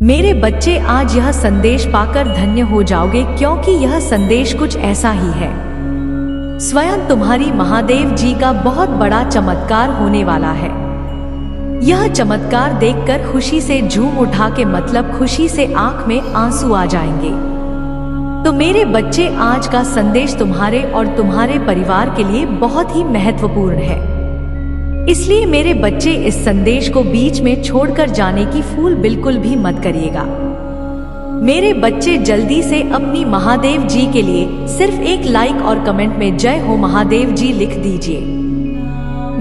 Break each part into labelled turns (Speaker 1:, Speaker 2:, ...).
Speaker 1: मेरे बच्चे, आज यह संदेश पाकर धन्य हो जाओगे, क्योंकि यह संदेश कुछ ऐसा ही है। स्वयं तुम्हारी महादेव जी का बहुत बड़ा चमत्कार होने वाला है। यह चमत्कार देखकर खुशी से झूम उठा के मतलब खुशी से आंख में आंसू आ जाएंगे। तो मेरे बच्चे, आज का संदेश तुम्हारे और तुम्हारे परिवार के लिए बहुत ही महत्वपूर्ण है। इसलिए मेरे बच्चे, इस संदेश को बीच में छोड़कर जाने की भूल बिल्कुल भी मत करिएगा। मेरे बच्चे, जल्दी से अपनी महादेव जी के लिए सिर्फ एक लाइक और कमेंट में जय हो महादेव जी लिख दीजिए।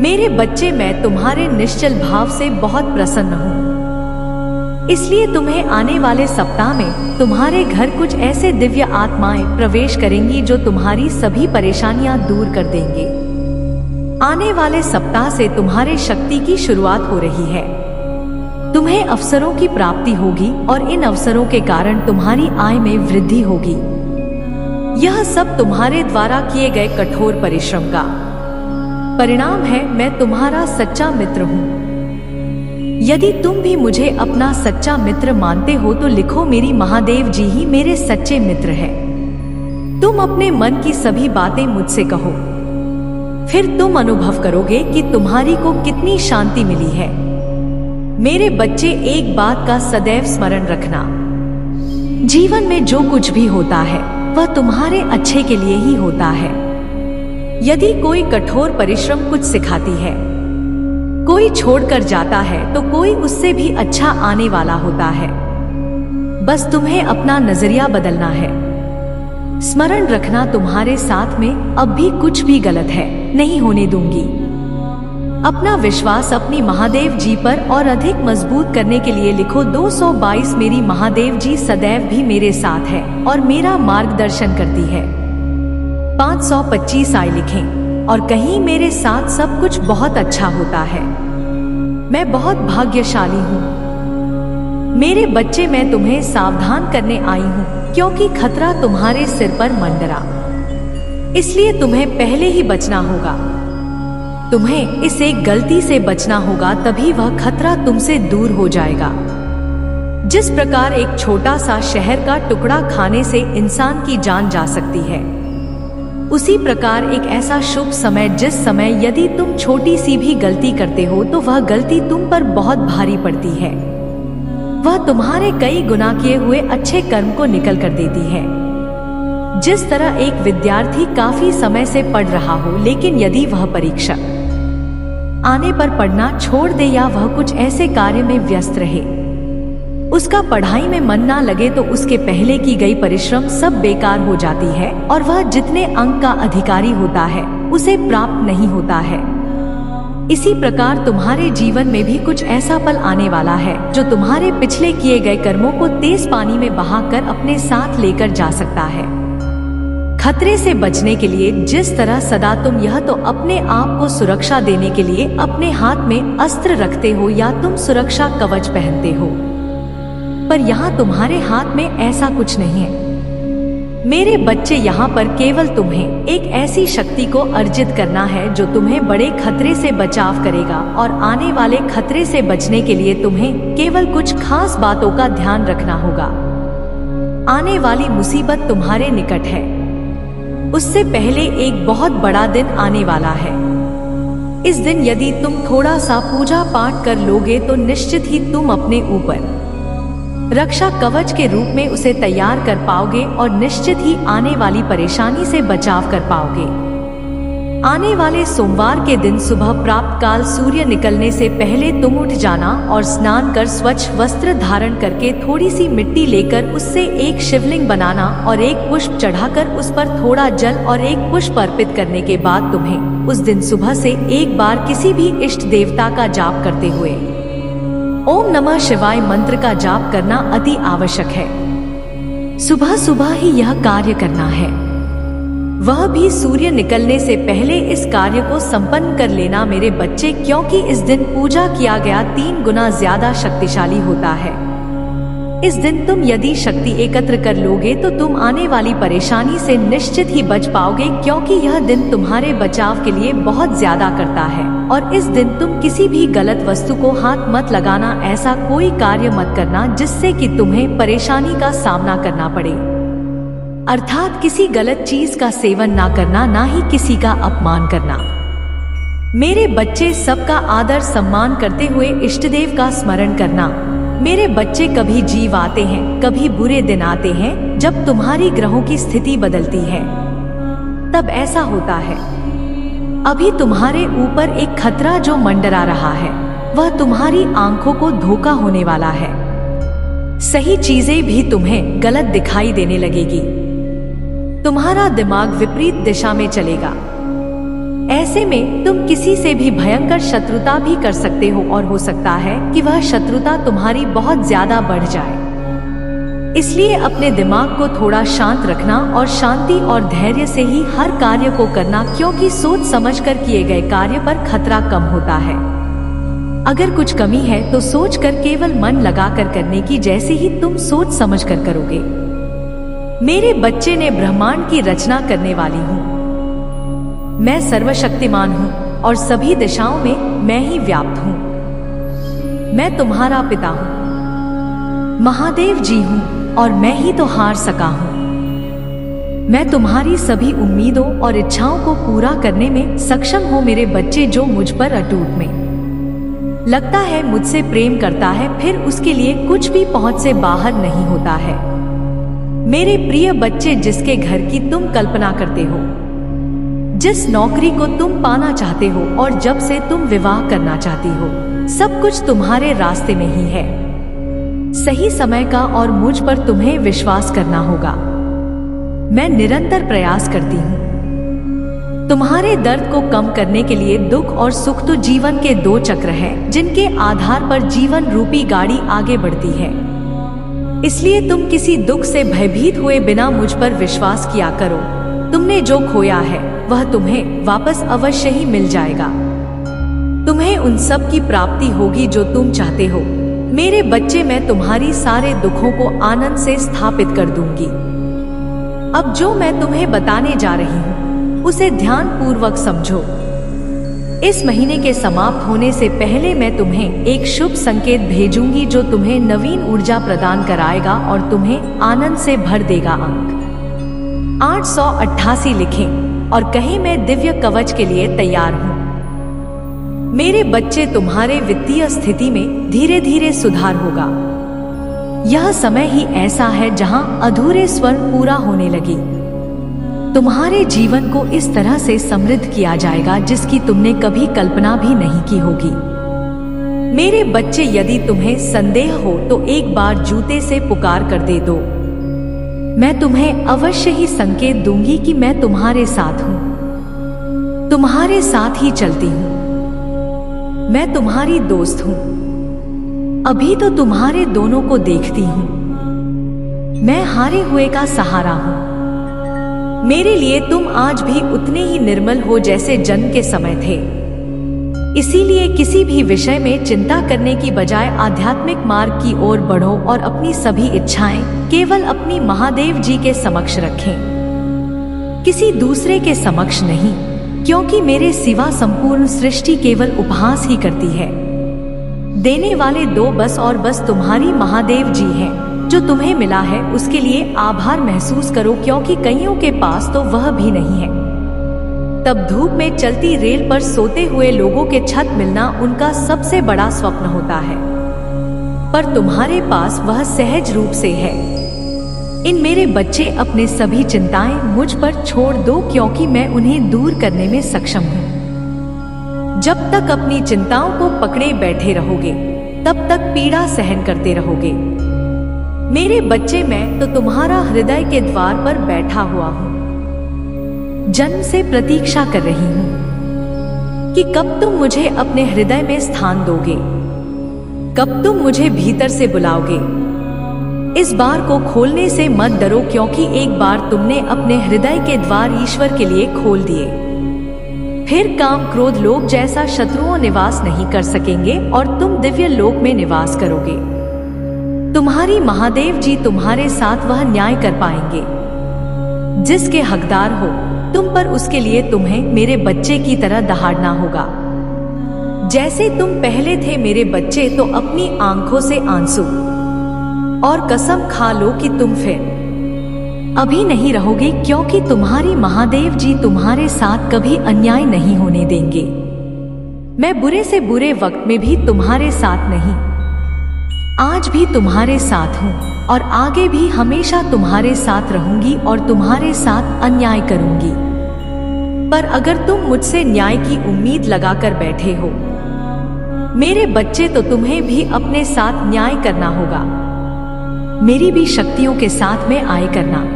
Speaker 1: मेरे बच्चे, मैं तुम्हारे निश्चल भाव से बहुत प्रसन्न हूँ। इसलिए तुम्हें आने वाले सप्ताह में तुम्हारे घर कुछ ऐसे दिव्य आत्माएं प्रवेश करेंगी जो तुम्हारी सभी परेशानियां दूर कर देंगे। आने वाले सप्ताह से तुम्हारे शक्ति की शुरुआत हो रही है। तुम्हें अवसरों की प्राप्ति होगी और इन अवसरों के कारण तुम्हारी आय में वृद्धि होगी। यह सब तुम्हारे द्वारा किए गए कठोर परिश्रम का परिणाम है। मैं तुम्हारा सच्चा मित्र हूँ। यदि तुम भी मुझे अपना सच्चा मित्र मानते हो तो लिखो, मेरी महादेव जी ही मेरे सच्चे मित्र हैं। तुम अपने मन की सभी बातें मुझसे कहो, फिर तुम अनुभव करोगे कि तुम्हारी को कितनी शांति मिली है। मेरे बच्चे, एक बात का सदैव स्मरण रखना, जीवन में जो कुछ भी होता है वह तुम्हारे अच्छे के लिए ही होता है। यदि कोई कठोर परिश्रम कुछ सिखाती है, कोई छोड़कर जाता है, तो कोई उससे भी अच्छा आने वाला होता है। बस तुम्हें अपना नजरिया बदलना है। स्मरण रखना, तुम्हारे साथ में अब भी कुछ भी गलत है नहीं होने दूंगी। अपना विश्वास अपनी महादेव जी पर और अधिक मजबूत करने के लिए लिखो 222, मेरी महादेव जी सदैव भी मेरे साथ है और मेरा मार्गदर्शन करती है। 525 आई लिखें और कहीं मेरे साथ सब कुछ बहुत अच्छा होता है। मैं बहुत भाग्यशाली हूँ। मेरे बच्चे, मैं तुम्हें सावधान करने आई हूँ, क्योंकि खतरा तुम्हारे सिर पर मंडरा, इसलिए तुम्हें पहले ही बचना होगा। तुम्हें इस एक गलती से बचना होगा, तभी वह खतरा तुमसे दूर हो जाएगा। जिस प्रकार एक छोटा सा शहर का टुकड़ा खाने से इंसान की जान जा सकती है, उसी प्रकार एक ऐसा शुभ समय, जिस समय यदि तुम छोटी सी भी गलती करते हो तो वह गलती तुम पर बहुत भारी पड़ती है। वह तुम्हारे कई गुना किए हुए अच्छे कर्म को निकल कर देती है। जिस तरह एक विद्यार्थी काफी समय से पढ़ रहा हो, लेकिन यदि वह परीक्षा आने पर पढ़ना छोड़ दे या वह कुछ ऐसे कार्य में व्यस्त रहे, उसका पढ़ाई में मन ना लगे, तो उसके पहले की गई परिश्रम सब बेकार हो जाती है और वह जितने अंक का अधिकारी होता है उसे प्राप्त नहीं होता है। इसी प्रकार तुम्हारे जीवन में भी कुछ ऐसा पल आने वाला है जो तुम्हारे पिछले किए गए कर्मों को तेज पानी में बहाकर अपने साथ लेकर जा सकता है। खतरे से बचने के लिए जिस तरह सदा तुम यह तो अपने आप को सुरक्षा देने के लिए अपने हाथ में अस्त्र रखते हो या तुम सुरक्षा कवच पहनते हो, पर यहाँ तुम्हारे हाथ में ऐसा कुछ नहीं है। मेरे बच्चे, यहाँ पर केवल तुम्हें एक ऐसी शक्ति को अर्जित करना है जो तुम्हें बड़े खतरे से बचाव करेगा, और आने वाले खतरे से बचने के लिए तुम्हें केवल कुछ खास बातों का ध्यान रखना होगा। आने वाली मुसीबत तुम्हारे निकट है, उससे पहले एक बहुत बड़ा दिन आने वाला है। इस दिन यदि तुम थोड़ा सा पूजा पाठ कर लोगे तो निश्चित ही तुम अपने ऊपर रक्षा कवच के रूप में उसे तैयार कर पाओगे और निश्चित ही आने वाली परेशानी से बचाव कर पाओगे। आने वाले सोमवार के दिन सुबह प्राप्त काल सूर्य निकलने से पहले तुम उठ जाना और स्नान कर स्वच्छ वस्त्र धारण करके थोड़ी सी मिट्टी लेकर उससे एक शिवलिंग बनाना और एक पुष्प चढ़ाकर उस पर थोड़ा जल और एक पुष्प अर्पित करने के बाद तुम्हें उस दिन सुबह से एक बार किसी भी इष्ट देवता का जाप करते हुए ओम नमः शिवाय मंत्र का जाप करना अति आवश्यक है। सुबह सुबह ही यह कार्य करना है, वह भी सूर्य निकलने से पहले इस कार्य को संपन्न कर लेना मेरे बच्चे, क्योंकि इस दिन पूजा किया गया 3 गुना ज्यादा शक्तिशाली होता है। इस दिन तुम यदि शक्ति एकत्र कर लोगे तो तुम आने वाली परेशानी से निश्चित ही बच पाओगे, क्योंकि यह दिन तुम्हारे बचाव के लिए बहुत ज्यादा करता है। और इस दिन तुम किसी भी गलत वस्तु को हाथ मत लगाना, ऐसा कोई कार्य मत करना जिससे कि तुम्हें परेशानी का सामना करना पड़े। अर्थात किसी गलत चीज का सेवन ना करना, ना ही किसी का अपमान करना। मेरे बच्चे, सबका आदर सम्मान करते हुए इष्टदेव का स्मरण करना। मेरे बच्चे, कभी जीव आते हैं, कभी बुरे दिन आते हैं। जब तुम्हारी ग्रहों की स्थिति बदलती है तब ऐसा होता है। अभी तुम्हारे ऊपर एक खतरा जो मंडरा रहा है, वह तुम्हारी आंखों को धोखा होने वाला है। सही चीजें भी तुम्हें गलत दिखाई देने लगेगी। तुम्हारा दिमाग विपरीत दिशा में चलेगा। ऐसे में तुम किसी से भी भयंकर शत्रुता भी कर सकते हो, और हो सकता है कि वह शत्रुता तुम्हारी बहुत ज्यादा बढ़ जाए। इसलिए अपने दिमाग को थोड़ा शांत रखना और शांति और धैर्य से ही हर कार्य को करना, क्योंकि सोच समझकर किए गए कार्य पर खतरा कम होता है। अगर कुछ कमी है तो सोचकर केवल मन लगाकर करने की, जैसे ही तुम सोच समझकर करोगे। मेरे बच्चे ने ब्रह्मांड की रचना करने वाली हूँ। मैं सर्वशक्तिमान हूँ और सभी दिशाओं में मैं ही व्याप्त हूँ। मैं तुम्हारा पिता हूँ, महादेव जी हूँ, और मैं ही तो हार सका हूँ। मैं तुम्हारी सभी उम्मीदों और इच्छाओं को पूरा करने में सक्षम हूँ। मेरे बच्चे, जो मुझ पर अटूट में लगता है, मुझसे प्रेम करता है, फिर उसके लिए कुछ भी पहुंच से बाहर नहीं होता है। मेरे प्रिय बच्चे, जिसके घर की तुम कल्पना करते हो, जिस नौकरी को तुम पाना चाहते हो और जब से तुम विवाह करना चाहती हो, सब कुछ तुम्हारे रास्ते में ही है। सही समय का और मुझ पर तुम्हें विश्वास करना होगा। मैं निरंतर प्रयास करती हूँ। तुम्हारे दर्द को कम करने के लिए दुख और सुख तो जीवन के दो चक्र हैं, जिनके आधार पर जीवन रूपी गाड़ी आगे बढ़ती है। इसलिए तुम किसी दुख से भयभीत हुए बिना मुझ पर विश्वास किया करो। तुमने जो खोया है वह तुम्हें वापस अवश्य ही मिल जाएगा। तुम्हें उन सब की प्राप्ति होगी जो तुम चाहते हो। मेरे बच्चे, मैं तुम्हारी सारे दुखों को आनंद से स्थापित कर दूंगी। अब जो मैं तुम्हें बताने जा रही हूँ उसे ध्यान पूर्वक समझो। इस महीने के समाप्त होने से पहले मैं तुम्हें एक शुभ संकेत भेजूंगी जो तुम्हें नवीन ऊर्जा प्रदान कराएगा और तुम्हें आनंद से भर देगा। अंक 888 लिखें और कहें, मैं दिव्य कवच के लिए तैयार हूँ। मेरे बच्चे, तुम्हारे वित्तीय स्थिति में धीरे धीरे सुधार होगा। यह समय ही ऐसा है जहां अधूरे स्वर्ण पूरा होने लगे। तुम्हारे जीवन को इस तरह से समृद्ध किया जाएगा जिसकी तुमने कभी कल्पना भी नहीं की होगी। मेरे बच्चे, यदि तुम्हें संदेह हो तो एक बार जूते से पुकार कर दे दो। मैं तुम्हें अवश्य ही संकेत दूंगी कि मैं तुम्हारे साथ हूँ, तुम्हारे साथ ही चलती हूँ। मैं तुम्हारी दोस्त हूँ। अभी तो तुम्हारे दोनों को देखती हूँ। मैं हारे हुए का सहारा हूँ। मेरे लिए तुम आज भी उतने ही निर्मल हो जैसे जन्म के समय थे। इसीलिए किसी भी विषय में चिंता करने की बजाय आध्यात्मिक मार्ग की ओर बढ़ो और अपनी सभी इच्छाएं केवल अपनी महादेव जी के समक्ष रखें, किसी दूसरे के समक्ष नहीं, क्योंकि मेरे सिवा संपूर्ण सृष्टि केवल उपहास ही करती है। देने वाले दो बस और बस तुम्हारी महादेव जी हैं। जो तुम्हें मिला है उसके लिए आभार महसूस करो, क्योंकि कईयों के पास तो वह भी नहीं है। तब धूप में चलती रेल पर सोते हुए लोगों के छत मिलना उनका सबसे बड़ा स्वप्न होता है, पर तुम्हारे पास वह सहज रूप से है। इन मेरे बच्चे, अपने सभी चिंताएं मुझ पर छोड़ दो, क्योंकि मैं उन्हें दूर करने में सक्षम हूँ। जब तक अपनी चिंताओं को पकड़े बैठे रहोगे तब तक पीड़ा सहन करते रहोगे। मेरे बच्चे, मैं तो तुम्हारा हृदय के द्वार पर बैठा हुआ हूँ। जन्म से प्रतीक्षा कर रही हूँ कि कब तुम मुझे अपने हृदय में स्थान दोगे, कब तुम मुझे भीतर से बुलाओगे। इस बार को खोलने से मत डरो, क्योंकि एक बार तुमने अपने हृदय के द्वार ईश्वर के लिए खोल दिए, फिर काम क्रोध लोभ जैसा शत्रुओं निवास नहीं कर सकेंगे और तुम दिव्य लोक में निवास करोगे। तुम्हारी महादेव जी तुम्हारे साथ वह न्याय कर पाएंगे जिसके हकदार हो तुम पर, उसके लिए तुम्हें मेरे बच्चे की तरह दहाड़ना होगा। जैसे तुम पहले थे मेरे बच्चे, तो अपनी आंखों से आंसू और कसम खा लो कि तुम फिर अभी नहीं रहोगे, क्योंकि तुम्हारी महादेव जी तुम्हारे साथ कभी अन्याय नहीं होने देंगे। मैं बुरे से बुरे वक्त में भी तुम्हारे साथ नहीं, आज भी तुम्हारे साथ हूँ और आगे भी हमेशा तुम्हारे साथ रहूंगी और तुम्हारे साथ अन्याय करूंगी। पर अगर तुम मुझसे न्याय की उम्मीद लगाकर बैठे हो मेरे बच्चे, तो तुम्हें भी अपने साथ न्याय करना होगा, मेरी भी शक्तियों के साथ में आए करना।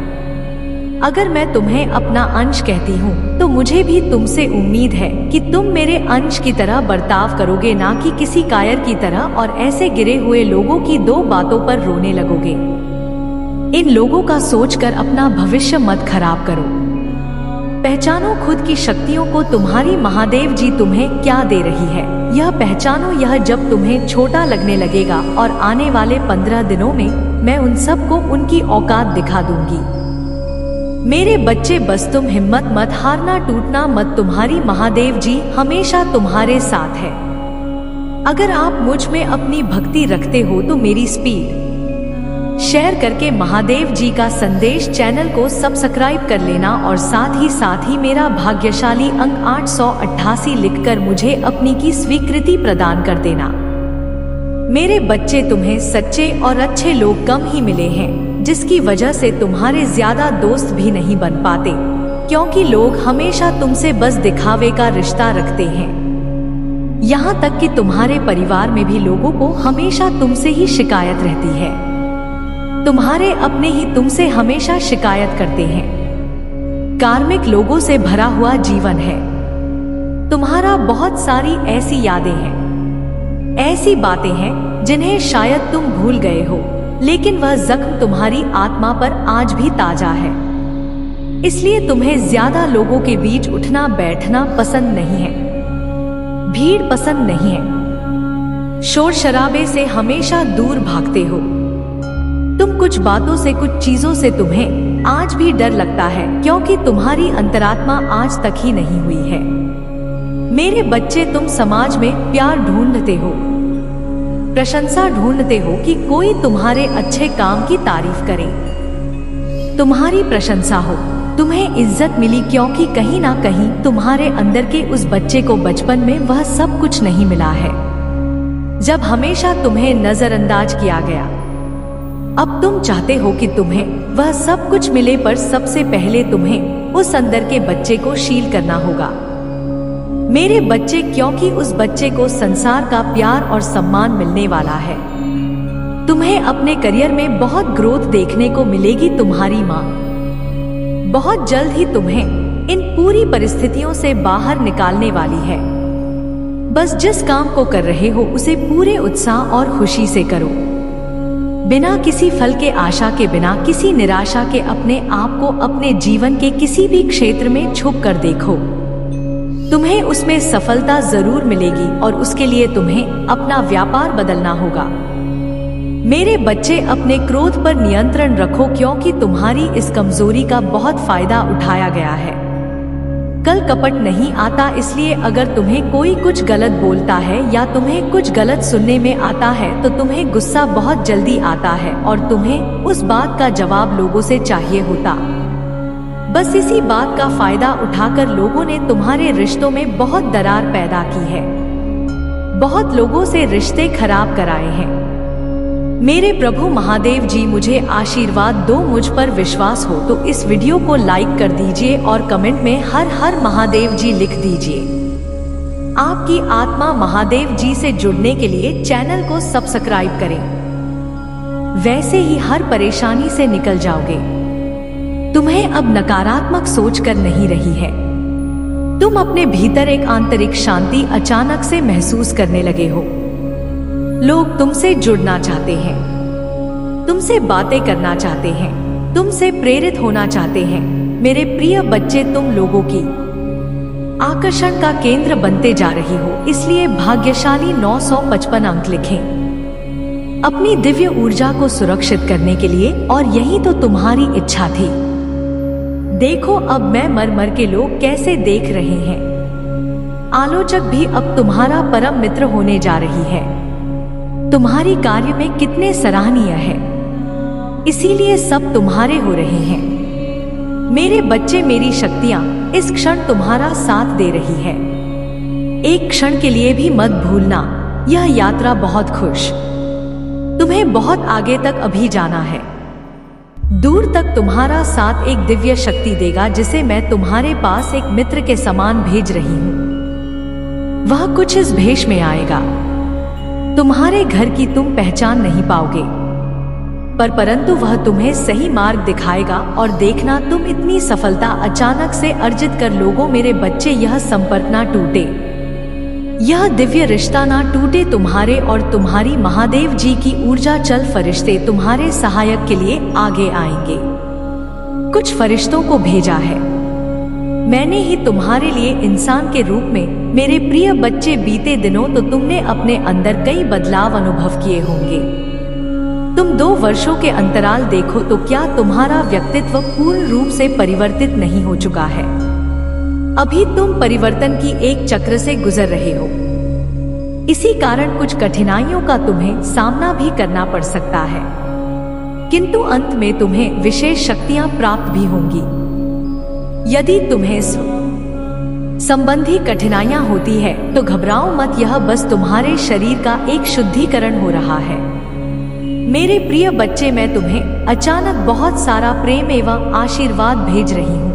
Speaker 1: अगर मैं तुम्हें अपना अंश कहती हूँ तो मुझे भी तुमसे उम्मीद है कि तुम मेरे अंश की तरह बर्ताव करोगे, ना कि किसी कायर की तरह और ऐसे गिरे हुए लोगों की दो बातों पर रोने लगोगे। इन लोगों का सोचकर अपना भविष्य मत खराब करो। पहचानो खुद की शक्तियों को, तुम्हारी महादेव जी तुम्हें क्या दे रही है यह पहचानो। यह जब तुम्हें छोटा लगने लगेगा और आने वाले 15 दिनों में मैं उन सबको उनकी औकात दिखा दूंगी। मेरे बच्चे, बस तुम हिम्मत मत हारना, टूटना मत, तुम्हारी महादेव जी हमेशा तुम्हारे साथ है। अगर आप मुझ में अपनी भक्ति रखते हो तो मेरी स्पीड शेयर करके महादेव जी का संदेश चैनल को सब्सक्राइब कर लेना और साथ ही मेरा भाग्यशाली अंक 888 लिखकर मुझे अपनी की स्वीकृति प्रदान कर देना। मेरे बच्चे, तुम्हें सच्चे और अच्छे लोग कम ही मिले हैं, जिसकी वजह से तुम्हारे ज्यादा दोस्त भी नहीं बन पाते, क्योंकि लोग हमेशा तुमसे बस दिखावे का रिश्ता रखते हैं। यहाँ तक कि तुम्हारे परिवार में भी लोगों को हमेशा तुमसे ही शिकायत रहती है। तुम्हारे अपने ही तुमसे हमेशा शिकायत करते हैं। कार्मिक लोगों से भरा हुआ जीवन है तुम्हारा। बहुत सारी ऐसी यादें हैं, ऐसी बातें हैं जिन्हें शायद तुम भूल गए हो, लेकिन वह जख्म तुम्हारी आत्मा पर आज भी ताजा है। इसलिए तुम्हें ज्यादा लोगों के बीच उठना बैठना पसंद नहीं है, भीड़ पसंद नहीं है, शोर शराबे से हमेशा दूर भागते हो। तुम कुछ बातों से, कुछ चीजों से तुम्हें आज भी डर लगता है, क्योंकि तुम्हारी अंतरात्मा आज तक ही नहीं हुई है। मेरे बच्चे, तुम समाज में प्यार ढूंढते हो, प्रशंसा ढूंढते हो कि कोई तुम्हारे अच्छे काम की तारीफ करे, तुम्हारी प्रशंसा हो, तुम्हें इज्जत मिली, क्योंकि कहीं ना कहीं तुम्हारे अंदर के उस बच्चे को बचपन में वह सब कुछ नहीं मिला है, जब हमेशा तुम्हें नजरअंदाज किया गया। अब तुम चाहते हो कि तुम्हें वह सब कुछ मिले, पर सबसे पहले तुम्हें उस अंदर के बच्चे को शील करना होगा। मेरे बच्चे, क्योंकि उस बच्चे को संसार का प्यार और सम्मान मिलने वाला है। तुम्हें अपने करियर में बहुत ग्रोथ देखने को मिलेगी। तुम्हारी माँ बहुत जल्द ही तुम्हें इन पूरी परिस्थितियों से बाहर निकालने वाली है। बस जिस काम को कर रहे हो उसे पूरे उत्साह और खुशी से करो, बिना किसी फल के आशा के, बिना किसी निराशा के। अपने आप को अपने जीवन के किसी भी क्षेत्र में छुप कर देखो, तुम्हें उसमें सफलता जरूर मिलेगी और उसके लिए तुम्हें अपना व्यापार बदलना होगा। मेरे बच्चे, अपने क्रोध पर नियंत्रण रखो, क्योंकि तुम्हारी इस कमजोरी का बहुत फायदा उठाया गया है। कल कपट नहीं आता, इसलिए अगर तुम्हें कोई कुछ गलत बोलता है या तुम्हें कुछ गलत सुनने में आता है तो तुम्हें गुस्सा बहुत जल्दी आता है और तुम्हें उस बात का जवाब लोगों से चाहिए होता। बस इसी बात का फायदा उठाकर लोगों ने तुम्हारे रिश्तों में बहुत दरार पैदा की है, बहुत लोगों से रिश्ते खराब कराए हैं। मेरे प्रभु महादेव जी मुझे आशीर्वाद दो। मुझ पर विश्वास हो तो इस वीडियो को लाइक कर दीजिए और कमेंट में हर हर महादेव जी लिख दीजिए। आपकी आत्मा महादेव जी से जुड़ने के लिए चैनल को सब्सक्राइब करें, वैसे ही हर परेशानी से निकल जाओगे। तुम्हें अब नकारात्मक सोच कर नहीं रही है, तुम अपने भीतर एक आंतरिक शांति अचानक से महसूस करने लगे हो। लोग तुमसे जुड़ना चाहते हैं, तुमसे बातें करना चाहते हैं, तुमसे प्रेरित होना चाहते हैं। मेरे प्रिय बच्चे, तुम लोगों की आकर्षण का केंद्र बनते जा रही हो, इसलिए भाग्यशाली 955 अंक लिखें। अपनी दिव्य ऊर्जा को सुरक्षित करने के लिए, और यही तो तुम्हारी इच्छा थी। देखो अब मैं मर मर के लोग कैसे देख रहे हैं। आलोचक भी अब तुम्हारा परम मित्र होने जा रही है। तुम्हारी कार्य में कितने सराहनीय है, इसीलिए सब तुम्हारे हो रहे हैं। मेरे बच्चे, मेरी शक्तियां इस क्षण तुम्हारा साथ दे रही है। एक क्षण के लिए भी मत भूलना, यह यात्रा बहुत खुश, तुम्हें बहुत आगे तक अभी जाना है। दूर तक तुम्हारा साथ एक दिव्य शक्ति देगा, जिसे मैं तुम्हारे पास एक मित्र के समान भेज रही हूँ। वह कुछ इस भेष में आएगा। तुम्हारे घर की तुम पहचान नहीं पाओगे, परंतु वह तुम्हें सही मार्ग दिखाएगा। और देखना, तुम इतनी सफलता अचानक से अर्जित कर लोगो। मेरे बच्चे, यह संपर्क ना टूटे, यह दिव्य रिश्ता ना टूटे। तुम्हारे और तुम्हारी महादेव जी की ऊर्जा चल फरिश्ते तुम्हारे सहायक के लिए आगे आएंगे। कुछ फरिश्तों को भेजा है मैंने ही तुम्हारे लिए इंसान के रूप में। मेरे प्रिय बच्चे, बीते दिनों तो तुमने अपने अंदर कई बदलाव अनुभव किए होंगे। तुम 2 वर्षों के अंतराल देखो तो क्या तुम्हारा व्यक्तित्व पूर्ण रूप से परिवर्तित नहीं हो चुका है? अभी तुम परिवर्तन की एक चक्र से गुजर रहे हो। इसी कारण कुछ कठिनाइयों का तुम्हें सामना भी करना पड़ सकता है, किंतु अंत में तुम्हें विशेष शक्तियां प्राप्त भी होंगी। यदि तुम्हें संबंधी कठिनाइयां होती है तो घबराओ मत, यह बस तुम्हारे शरीर का एक शुद्धिकरण हो रहा है। मेरे प्रिय बच्चे, मैं तुम्हें अचानक बहुत सारा प्रेम एवं आशीर्वाद भेज रही हूँ।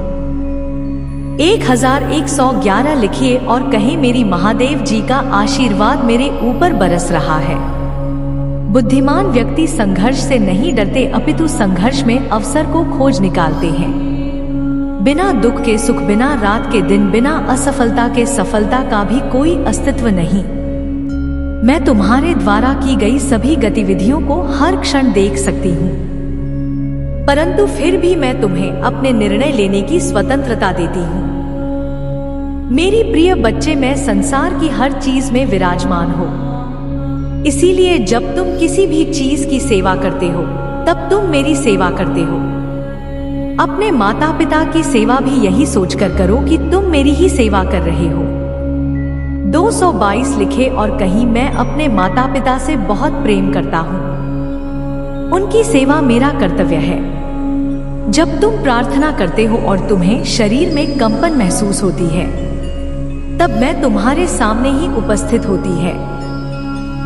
Speaker 1: 1111 लिखिए और कहें, मेरी महादेव जी का आशीर्वाद मेरे ऊपर बरस रहा है। बुद्धिमान व्यक्ति संघर्ष से नहीं डरते, अपितु संघर्ष में अवसर को खोज निकालते हैं। बिना दुख के सुख, बिना रात के दिन, बिना असफलता के सफलता का भी कोई अस्तित्व नहीं। मैं तुम्हारे द्वारा की गई सभी गतिविधियों को हर क्षण देख सकती हूँ, परंतु फिर भी मैं तुम्हें अपने निर्णय लेने की स्वतंत्रता देती हूँ। मेरी प्रिय बच्चे, मैं संसार की हर चीज में विराजमान हूँ, इसीलिए जब तुम किसी भी चीज की सेवा करते हो तब तुम मेरी सेवा करते हो। अपने माता पिता की सेवा भी यही सोचकर करो कि तुम मेरी ही सेवा कर रहे हो। 222 लिखे और कहीं, मैं अपने माता पिता से बहुत प्रेम करता हूँ, उनकी सेवा मेरा कर्तव्य है। जब तुम प्रार्थना करते हो और तुम्हें शरीर में कंपन महसूस होती है, तब मैं तुम्हारे सामने ही उपस्थित होती है।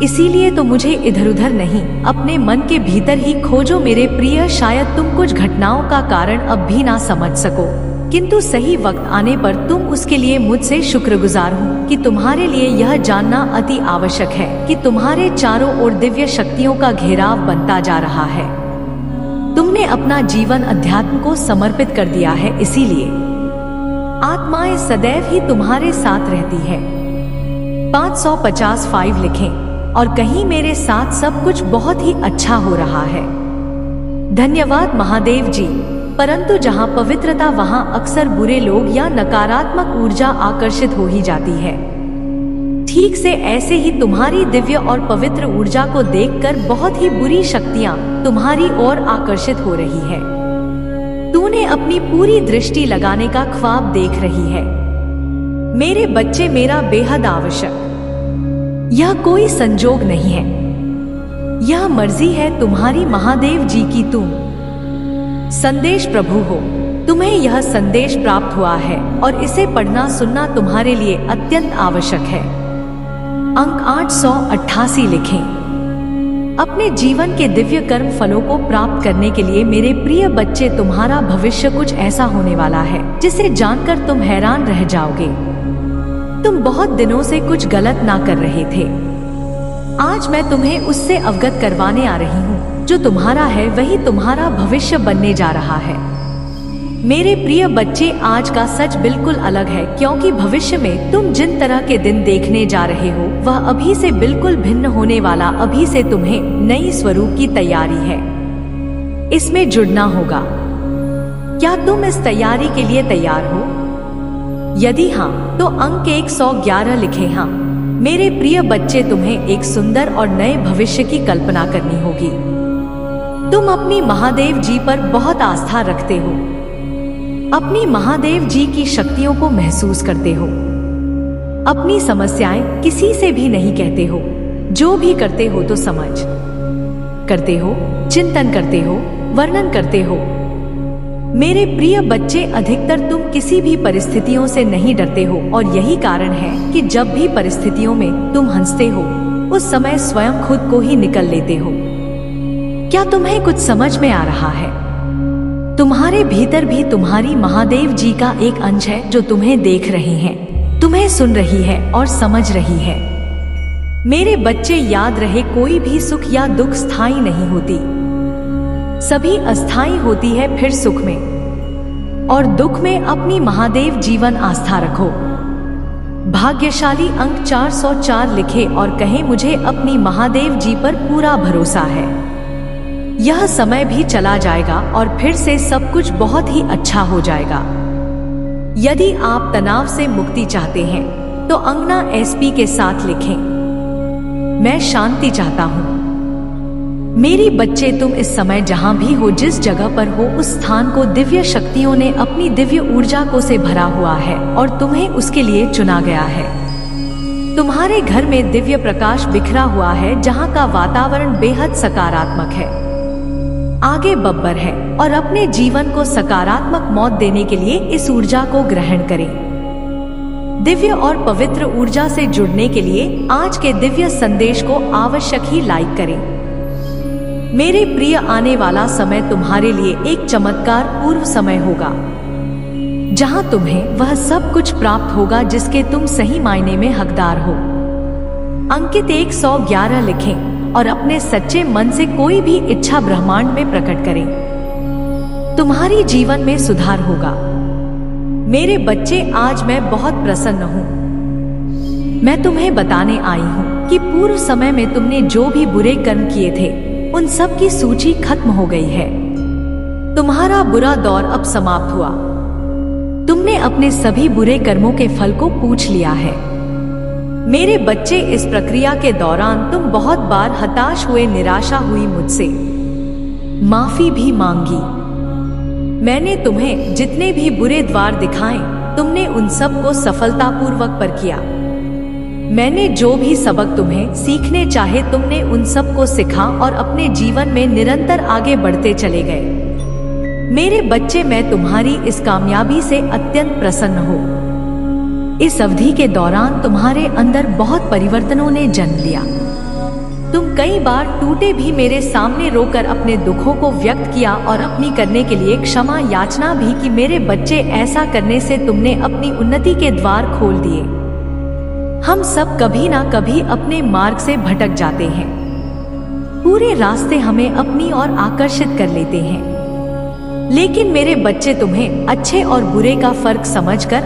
Speaker 1: इसीलिए तो मुझे इधर उधर नहीं, अपने मन के भीतर ही खोजो मेरे प्रिय। शायद तुम कुछ घटनाओं का कारण अब भी ना समझ सको, किंतु सही वक्त आने पर तुम उसके लिए मुझसे शुक्रगुजार हो कि तुम्हारे लिए यह जानना अति आवश्यक है कि तुम्हारे चारों ओर दिव्य शक्तियों का घेराव बनता जा रहा है। तुमने अपना जीवन अध्यात्म को समर्पित कर दिया है, इसीलिए आत्माएं सदैव ही तुम्हारे साथ रहती है। 555 लिखें और कहीं, मेरे साथ सब कुछ बहुत ही अच्छा हो रहा है। धन्यवाद महादेव जी। परंतु जहाँ पवित्रता, वहाँ अक्सर बुरे लोग या नकारात्मक ऊर्जा आकर्षित हो ही जाती है। ठीक से ऐसे ही तुम्हारी दिव्य और पवित्र ऊर्जा को देखकर बहुत ही बुरी शक्तियाँ तुम्हारी ओर आकर्षित हो रही है। तूने अपनी पूरी दृष्टि लगाने का ख्वाब देख रही है। मेरे बच्चे, मेरा बेहद आवश्यक, यह कोई संजोग नहीं है, यह मर्जी है तुम्हारी महादेव जी की। तुम संदेश प्रभु हो, तुम्हें यह संदेश प्राप्त हुआ है और इसे पढ़ना सुनना तुम्हारे लिए अत्यंत आवश्यक है। अंक 888 लिखें। अपने जीवन के दिव्य कर्म फलों को प्राप्त करने के लिए मेरे प्रिय बच्चे, तुम्हारा भविष्य कुछ ऐसा होने वाला है जिसे जानकर तुम हैरान रह जाओगे। तुम बहुत दिनों से कुछ गलत ना कर रहे थे, आज मैं तुम्हें उससे अवगत करवाने आ रही हूँ। जो तुम्हारा है वही तुम्हारा भविष्य बनने जा रहा है। मेरे प्रिय बच्चे, आज का सच बिल्कुल अलग है, क्योंकि भविष्य में तुम जिन तरह के दिन देखने जा रहे हो वह अभी से बिल्कुल भिन्न होने वाला। अभी से तुम्हें नई स्वरूप की तैयारी है, इसमें जुड़ना होगा। क्या तुम इस तैयारी के लिए तैयार हो? यदि हाँ, तो अंक 111 लिखें हाँ। मेरे प्रिय बच्चे, तुम्हें एक सुंदर और नए भविष्य की कल्पना करनी होगी। तुम अपनी महादेव जी पर बहुत आस्था रखते हो, अपनी महादेव जी की शक्तियों को महसूस करते हो। अपनी समस्याएं किसी से भी नहीं कहते हो, जो भी करते हो तो समझ करते हो, चिंतन करते हो, वर्णन करते हो। मेरे प्रिय बच्चे, अधिकतर तुम किसी भी परिस्थितियों से नहीं डरते हो और यही कारण है कि जब भी परिस्थितियों में तुम हंसते हो उस समय स्वयं खुद को ही निकल लेते हो। क्या तुम्हें कुछ समझ में आ रहा है? तुम्हारे भीतर भी तुम्हारी महादेव जी का एक अंश है जो तुम्हें देख रही है, तुम्हें सुन रही है और समझ रही है। मेरे बच्चे, याद रहे, कोई भी सुख या दुख स्थायी नहीं होती, सभी अस्थायी होती है। फिर सुख में और दुख में अपनी महादेव जीवन आस्था रखो। भाग्यशाली अंक 404 लिखे और कहें, मुझे अपनी महादेव जी पर पूरा भरोसा है। यह समय भी चला जाएगा और फिर से सब कुछ बहुत ही अच्छा हो जाएगा। यदि आप तनाव से मुक्ति चाहते हैं तो अंगना एसपी के साथ लिखें, मैं शांति चाहता हूँ। मेरी बच्चे, तुम इस समय जहां भी हो, जिस जगह पर हो, उस स्थान को दिव्य शक्तियों ने अपनी दिव्य ऊर्जा को से भरा हुआ है और तुम्हें उसके लिए चुना गया है। तुम्हारे घर में दिव्य प्रकाश बिखरा हुआ है, जहां का वातावरण बेहद सकारात्मक है, आगे बब्बर है और अपने जीवन को सकारात्मक मौत देने के लिए इस ऊर्जा को ग्रहण करें। दिव्य और पवित्र ऊर्जा से जुड़ने के लिए आज के दिव्य संदेश को आवश्यक ही लाइक करें। मेरे प्रिय, आने वाला समय तुम्हारे लिए एक चमत्कार पूर्व समय होगा, जहां तुम्हें वह सब कुछ प्राप्त होगा जिसके तुम सही मायने में हकदार हो। अंकित 111 लिखें और अपने सच्चे मन से कोई भी इच्छा ब्रह्मांड में प्रकट करें। तुम्हारी जीवन में सुधार होगा। मेरे बच्चे, आज मैं बहुत प्रसन्न हूँ। मैं तुम्हें बताने आई हूँ कि पूर्व समय में तुमने जो भी बुरे कर्म किए थे उन सब की सूची खत्म हो गई है। तुम्हारा बुरा दौर अब समाप्त हुआ। तुमने अपने सभी बुरे कर्मों के फल को पूछ लिया है। मेरे बच्चे, इस प्रक्रिया के दौरान तुम बहुत बार हताश हुए, निराशा हुई, मुझसे माफी भी मांगी। मैंने तुम्हें जितने भी बुरे द्वार दिखाए, तुमने उन सब को सफलतापूर्वक पर किया। मैंने जो भी सबक तुम्हें सीखने चाहे, तुमने उन सब को सीखा और अपने जीवन में निरंतर आगे बढ़ते चले गए। मेरे बच्चे, मैं तुम्हारी इस कामयाबी से अत्यंत प्रसन्न हूँ। इस अवधि के दौरान तुम्हारे अंदर बहुत परिवर्तनों ने जन्म लिया। तुम कई बार टूटे भी मेरे सामने रोकर अपने दुखों को व्यक्त किया और अपनी करने के लिए क्षमा याचना भी की। मेरे बच्चे, ऐसा करने से तुमने अपनी उन्नति के द्वार खोल दिए। हम सब कभी ना कभी अपने मार्ग से भटक जाते हैं, पूरे रास्ते हमें अपनी ओर आकर्षित कर लेते हैं। लेकिन मेरे बच्चे, तुम्हें अच्छे और बुरे का फर्क समझकर